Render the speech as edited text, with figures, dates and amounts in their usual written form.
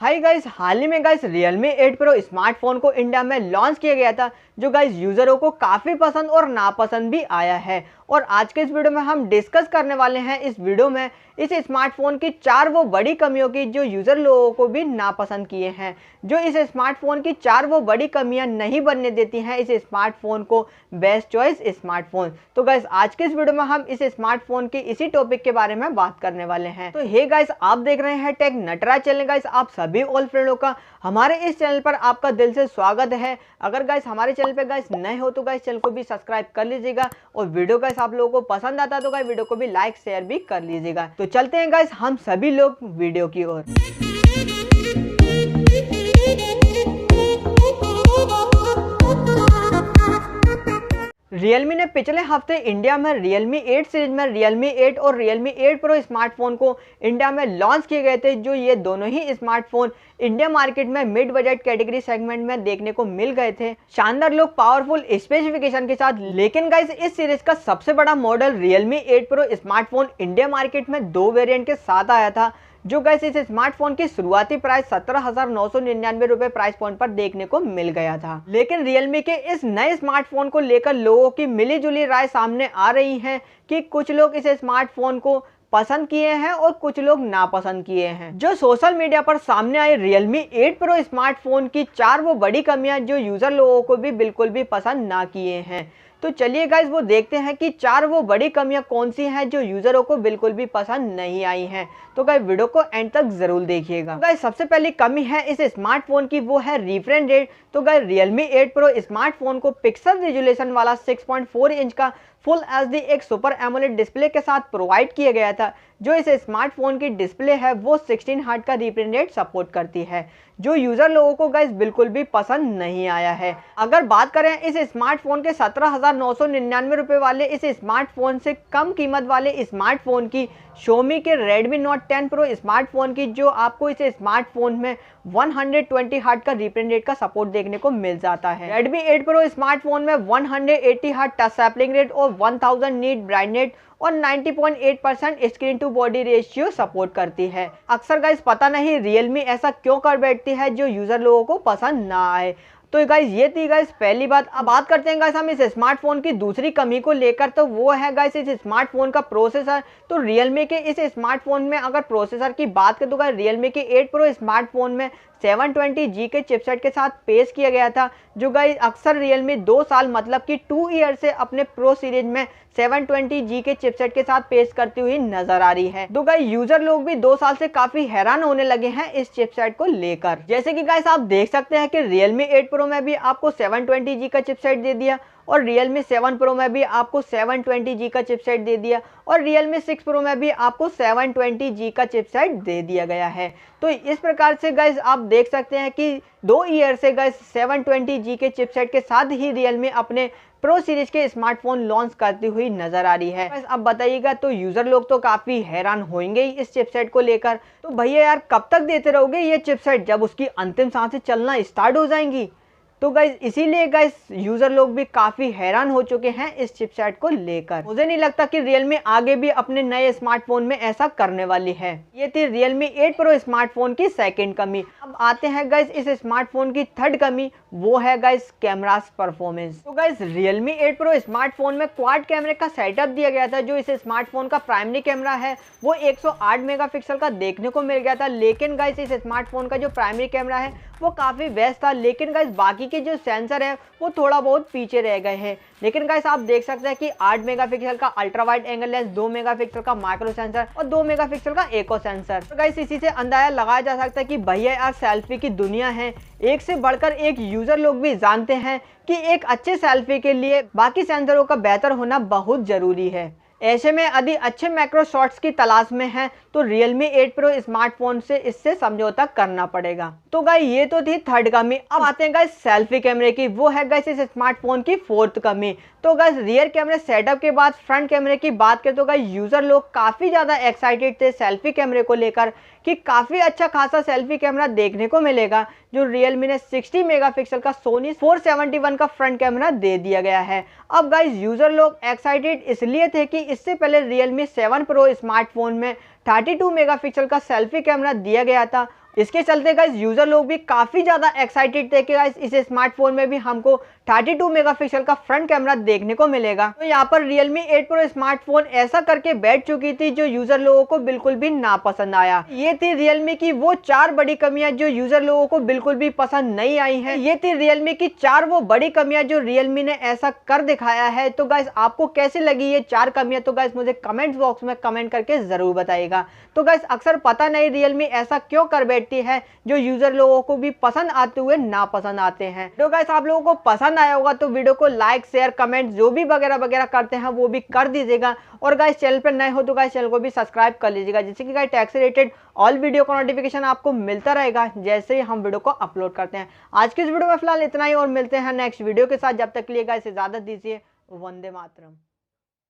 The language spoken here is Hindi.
हाय गाइस, हाल ही में गाइस Realme 8 Pro स्मार्टफोन को इंडिया में लॉन्च किया गया था, जो गाइस यूजरों को काफ़ी पसंद और नापसंद भी आया है। और आज के इस वीडियो में हम डिस्कस करने वाले हैं इस वीडियो में इस स्मार्टफोन की 4 वो बड़ी कमियों की जो यूज़र लोगों को भी नापसंद किए हैं, जो इस स्मार्टफोन की 4 वो बड़ी कमियां नहीं बनने देती हैं इस स्मार्टफोन को बेस्ट चॉइस स्मार्टफोन। तो गाइस आज के इस वीडियो में हम इस स्मार्टफोन की इसी टॉपिक के बारे में बात करने वाले हैं। तो हे गाइस, आप देख रहे हैं टेक नटराज चैनल। गाइस आप सभी ऑल फ्रेंडों का हमारे इस चैनल पर आपका दिल से स्वागत है। अगर गाइस हमारे चैनल पे गाइस नए हो तो गाइस चैनल को भी सब्सक्राइब कर लीजिएगा, और वीडियो गाइस आप लोगों को पसंद आता तो गाइस वीडियो को भी लाइक शेयर भी कर लीजिएगा। तो चलते हैं गाइस हम सभी लोग वीडियो की ओर। Realme ने पिछले हफ्ते इंडिया में Realme 8 सीरीज में Realme 8 और Realme 8 Pro स्मार्टफोन को इंडिया में लॉन्च किए गए थे, जो ये दोनों ही स्मार्टफोन इंडिया मार्केट में मिड बजट कैटेगरी सेगमेंट में देखने को मिल गए थे, शानदार लुक, पावरफुल स्पेसिफिकेशन के साथ। लेकिन गाइस इस सीरीज का सबसे बड़ा model Realme 8 Pro smartphone India market में 2 वेरिएंट के साथ आया था, जो गाइस इस स्मार्टफोन की शुरुआती प्राइस 17,999 रुपए प्राइस पॉइंट पर देखने को मिल गया था। लेकिन Realme के इस नए स्मार्टफोन को लेकर लोगों की मिली जुली राय सामने आ रही है कि कुछ लोग इस स्मार्टफोन को पसंद किए हैं और कुछ लोग नापसंद किए हैं। जो सोशल मीडिया पर सामने आए Realme 8 Pro स्मार्टफोन की 4 वो बड़ी कमियां जो यूजर लोगों को भी बिल्कुल भी पसंद ना किए हैं। तो चलिए गाइस वो देखते हैं कि 4 वो बड़ी कमियां कौन सी हैं जो यूजरों को बिल्कुल भी पसंद नहीं आई हैं। तो गाइस वीडियो को एंड तक जरूर देखिएगा। तो गाइस सबसे पहली कमी है इस स्मार्टफोन की, वो है रिफ्रेश रेट। तो गाइस Realme 8 Pro स्मार्टफोन को पिक्सल रेजोल्यूशन वाला 6.4 इंच का फुल एचडी एक सुपर एमोलेड डिस्प्ले के साथ प्रोवाइड किया गया था। जो इस स्मार्टफोन की डिस्प्ले है वो 16 हर्ट्ज का रिफ्रेश रेट सपोर्ट करती है, जो यूजर लोगों को गाइस बिल्कुल भी पसंद नहीं आया है। अगर बात करें इस स्मार्टफोन के 17,999 रुपए वाले इस स्मार्टफोन से कम कीमत वाले स्मार्टफोन की, Xiaomi के Redmi Note 10 Pro स्मार्टफोन की, जो आपको इस स्मार्टफोन में 120 हर्ट्ज का रिफ्रेश रेट का सपोर्ट देखने को मिल जाता है। Redmi 8 Pro स्मार्टफोन में 180 हर्ट्ज टच सैंपलिंग रेट और 1000 नीट ब्राइटनेस और 90.8% screen to body ratio support करती है। अक्सर गाइस पता नहीं Realme ऐसा क्यों कर बैठती है जो यूजर लोगों को पसंद ना आए। तो गाइस ये थी गाइस पहली बात। अब बात करते हैं गाइस हम इस स्मार्टफोन की दूसरी कमी को लेकर, तो वो है गाइस इस स्मार्टफोन का प्रोसेसर। तो Realme के इस स्मार्टफोन में अगर प्रोसेसर की बात करें तो गाइस Realme के 8 Pro स्मार्टफोन में 720G के चिपसेट के साथ पेश किया गया था, जो गाइस अक्सर Realme 2 साल मतलब कि 2 ईयर से अपने प्रो सीरीज में 720G के चिपसेट के साथ पेश करती हुई नजर आ रही है। तो गाइस यूजर लोग भी 2 साल से काफी हैरान होने लगे हैं इस चिपसेट को लेकर। जैसे कि गाइस आप देख सकते हैं कि Realme 8 Pro में भी आपको 720G का चिपसेट दे दिया, और Realme 7 Pro में भी आपको 720G का चिपसेट दे दिया, और Realme 6 Pro में भी आपको 720G का चिपसेट दे दिया गया है। तो इस प्रकार से गाइस आप देख सकते हैं कि 2 ईयर से गाइस 720G के चिपसेट के साथ ही Realme अपने प्रो सीरीज के स्मार्टफोन लॉन्च करती हुई नजर आ रही है। गाइस अब बताइएगा, तो यूजर लोग तो काफी हैरान होंगे ही इस चिपसेट को लेकर। तो भैया यार कब तक देते रहोगे ये चिपसेट, जब उसकी अंतिम सांसें चलना स्टार्ट हो जाएंगी? तो गाइस इसीलिए गाइस यूजर लोग भी काफी हैरान हो चुके हैं इस चिपसेट को लेकर। मुझे नहीं लगता कि Realme आगे भी अपने नए स्मार्टफोन में ऐसा करने वाली है। ये थी Realme 8 Pro स्मार्टफोन की सेकंड कमी। अब आते हैं गाइस इस स्मार्टफोन की थर्ड कमी, वो है गाइस कैमरास परफॉर्मेंस। तो गाइस Realme 8 Pro स्मार्टफोन में क्वाड कैमरे का सेटअप दिया गया था। जो इस स्मार्टफोन का प्राइमरी कैमरा है वो 108 मेगापिक्सल का देखने को मिल गया था। लेकिन गाइस इस स्मार्टफोन का जो प्राइमरी कैमरा है वो काफी बेस्ट था, लेकिन गाइस बाकी के जो सेंसर है वो थोड़ा बहुत पीछे रह गए हैं। लेकिन गाइस आप देख सकते हैं कि 8 मेगापिक्सल का ultra wide angle lens, 2 megapixel का माइक्रो सेंसर और 2 मेगापिक्सल का एको सेंसर। तो गाइस इसी से अंदाजा लगाया जा सकता है कि भैया यार सेल्फी की दुनिया है, एक से बढ़कर एक यूजर लोग भी जानते हैं कि एक अच्छे सेल्फी के लिए बाकी सेंसरों का बेहतर होना बहुत जरूरी है। ऐसे में यदि अच्छे मैक्रो शॉट्स की तलाश में हैं तो Realme 8 Pro स्मार्टफोन से इससे समझौता करना पड़ेगा। तो गाइस ये तो थी थर्ड कमी। अब आते हैं गाइस सेल्फी कैमरे की। वो है गाइस इस स्मार्टफोन की फोर्थ कमी। तो गाइस रियर कैमरे सेटअप के बाद फ्रंट कैमरे की बात करें तो गाइस यूजर लोग काफी ज्यादा एक्साइटेड थे सेल्फी कैमरे को लेकर कि काफी अच्छा खासा सेल्फी कैमरा देखने को मिलेगा जो Realme ने 60 मेगापिक्सल का सोनी 471 का फ्रंट कैमरा दे दिया गया है। अब गाइस यूजर लोग एक्साइटेड इसलिए थे कि इससे पहले Realme 7 Pro स्मार्टफोन में 32 मेगापिक्सल का सेल्फी कैमरा दिया गया था। इसके चलते गाइस यूजर लोग भी काफी ज्यादा एक्साइटेड थे कि गाइस इस स्मार्टफोन में भी हमको 32 मेगापिक्सल का फ्रंट कैमरा देखने को मिलेगा। तो यहाँ पर Realme 8 Pro स्मार्टफोन ऐसा करके बैठ चुकी थी जो यूजर लोगों को बिल्कुल भी नापसंद आया। ये थी Realme की वो 4 बड़ी कमियां जो यूजर लोगों को बिल्कुल भी पसंद नहीं आई हैं। ये थी Realme की 4 वो बड़ी कमियां जो Realme ने ऐसा कर दिखाया है। तो गाइस आपको कैसी लगी ये 4 कमियां, तो गाइस मुझे कमेंट बॉक्स में कमेंट करके जरूर बताइएगा। तो गाइस अक्सर पता नहीं Realme ऐसा क्यों कर बैठती है जो यूजर लोगों को भी पसंद आते हुए नापसंद आते हैं। तो गाइस आप लोगों को पसंद आया होगा तो वीडियो को लाइक शेयर कमेंट जो भी वगैरह वगैरह करते हैं वो भी कर दीजिएगा। और गाइस चैनल पर नए हो तो गाइस चैनल को भी सब्सक्राइब कर लीजिएगा जिससे कि गाइस टैक्स से रिलेटेड ऑल वीडियो का नोटिफिकेशन आपको मिलता रहेगा जैसे ही हम वीडियो को अपलोड करते हैं। आज की इस वीडियो में फिलहाल इतना ही और मिलते हैं नेक्स्ट वीडियो के साथ। जब तक के लिए गाइस इजाजत दीजिए। वंदे मातरम।